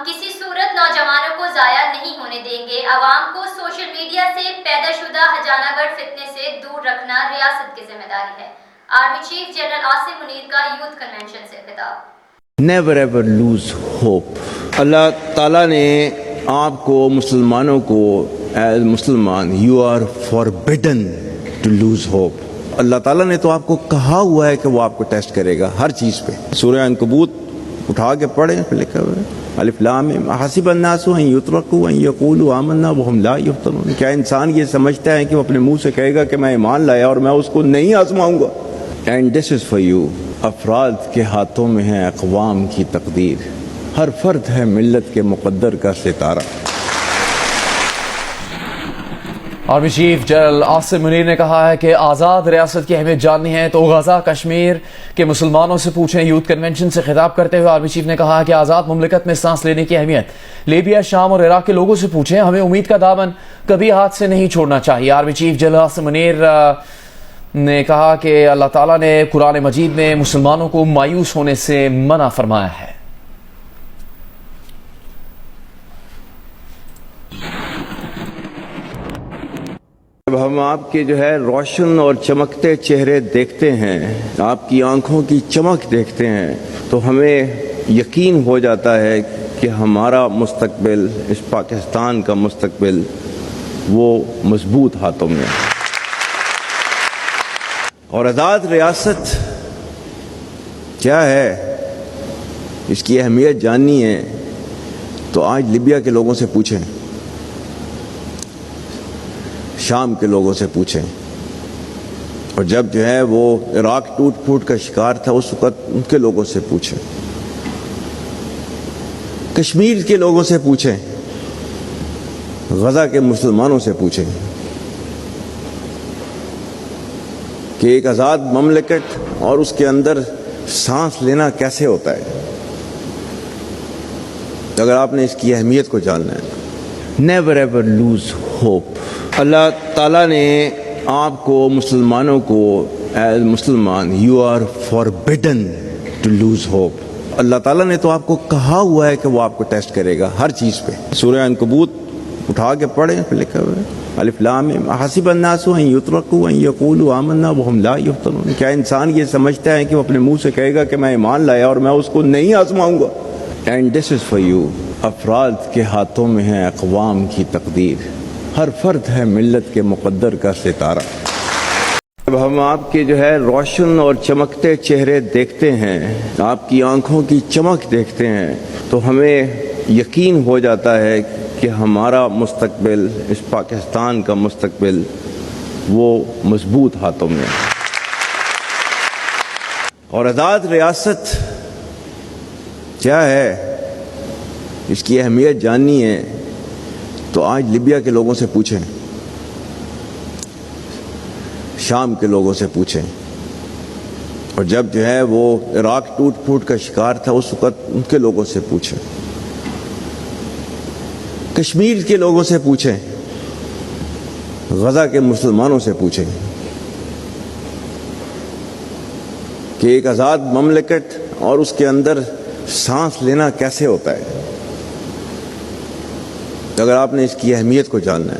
کسی صورت نوجوانوں کو ضائع نہیں ہونے دیں گے۔ عوام کو سوشل میڈیا سے پیدا شدہ ہجانہ گر فتنے سے دور رکھنا ریاست کی ذمہ داری ہے۔ Army chief general Asim Munir کا یوتھ کنونشن سے خطاب۔ Never ever lose hope. اللہ تعالیٰ نے آپ کو مسلمانوں کو ایز مسلمان you are forbidden to lose hope. اللہ تعالیٰ نے تو آپ کو کہا ہوا ہے کہ وہ آپ کو ٹیسٹ کرے گا ہر چیز پہ۔ سورہ عنکبوت اٹھا کے پڑھیں، پھر لکھا ہوا ہے الف لام میم حسب الناس ان یترکوا ان یقولوا آمنا وهم لا یفتنون۔ کیا انسان یہ سمجھتا ہے کہ وہ اپنے منہ سے کہے گا کہ میں ایمان لایا اور میں اس کو نہیں آزماؤں گا؟ And this is for you. افراد کے ہاتھوں میں ہے اقوام کی تقدیر، ہر فرد ہے ملت کے مقدر کا ستارہ۔ Army chief general Asim Munir نے کہا ہے کہ آزاد ریاست کی اہمیت جاننی ہے تو غزہ کشمیر کے مسلمانوں سے پوچھیں۔ یوتھ کنونشن سے خطاب کرتے ہوئے آرمی چیف نے کہا کہ آزاد مملکت میں سانس لینے کی اہمیت لیبیا، شام اور عراق کے لوگوں سے پوچھیں۔ ہمیں امید کا دامن کبھی ہاتھ سے نہیں چھوڑنا چاہیے۔ Army chief general Asim Munir نے کہا کہ اللہ تعالیٰ نے قرآن مجید میں مسلمانوں کو مایوس ہونے سے منع فرمایا ہے۔ جب ہم آپ کے روشن اور چمکتے چہرے دیکھتے ہیں، آپ کی آنکھوں کی چمک دیکھتے ہیں، تو ہمیں یقین ہو جاتا ہے کہ ہمارا مستقبل، اس پاکستان کا مستقبل وہ مضبوط ہاتھوں میں ہے۔ اور آزاد ریاست کیا ہے، اس کی اہمیت جاننی ہے تو آج لیبیا کے لوگوں سے پوچھیں، شام کے لوگوں سے پوچھیں، اور جب وہ عراق ٹوٹ پھوٹ کا شکار تھا اس وقت ان کے لوگوں سے پوچھیں، کشمیر کے لوگوں سے پوچھیں، غزہ کے مسلمانوں سے پوچھیں کہ ایک آزاد مملکت اور اس کے اندر سانس لینا کیسے ہوتا ہے۔ اگر آپ نے اس کی اہمیت کو جاننا ہے، نیور ایور لوز ہوپ۔ اللہ تعالیٰ نے آپ کو مسلمانوں کو ایز مسلمان you are forbidden to lose hope. اللہ تعالیٰ نے تو آپ کو کہا ہوا ہے کہ وہ آپ کو ٹیسٹ کرے گا ہر چیز پہ۔ سورہ عنکبوت اٹھا کے پڑھیں، پھر لکھا ہوا ہے الف لام میم حسب الناس ان یترکوا ان یقولوا آمنا وهم لا یفتنون۔ کیا انسان یہ سمجھتا ہے کہ وہ اپنے منہ سے کہے گا کہ میں ایمان لایا اور میں اس کو نہیں آزماؤں گا؟ And this is for you. افراد کے ہاتھوں میں ہے اقوام کی تقدیر، ہر فرد ہے ملت کے مقدر کا ستارہ۔ جب ہم آپ کے روشن اور چمکتے چہرے دیکھتے ہیں، آپ کی آنکھوں کی چمک دیکھتے ہیں، تو ہمیں یقین ہو جاتا ہے کہ ہمارا مستقبل، اس پاکستان کا مستقبل وہ مضبوط ہاتھوں میں ہے۔ اور آزاد ریاست کیا ہے، اس کی اہمیت جاننی ہے تو آج لیبیا کے لوگوں سے پوچھیں، شام کے لوگوں سے پوچھیں، اور جب وہ عراق ٹوٹ پھوٹ کا شکار تھا اس وقت ان کے لوگوں سے پوچھیں، کشمیر کے لوگوں سے پوچھیں، غزہ کے مسلمانوں سے پوچھیں کہ ایک آزاد مملکت اور اس کے اندر سانس لینا کیسے ہوتا ہے۔ اگر آپ نے اس کی اہمیت کو جاننا ہے۔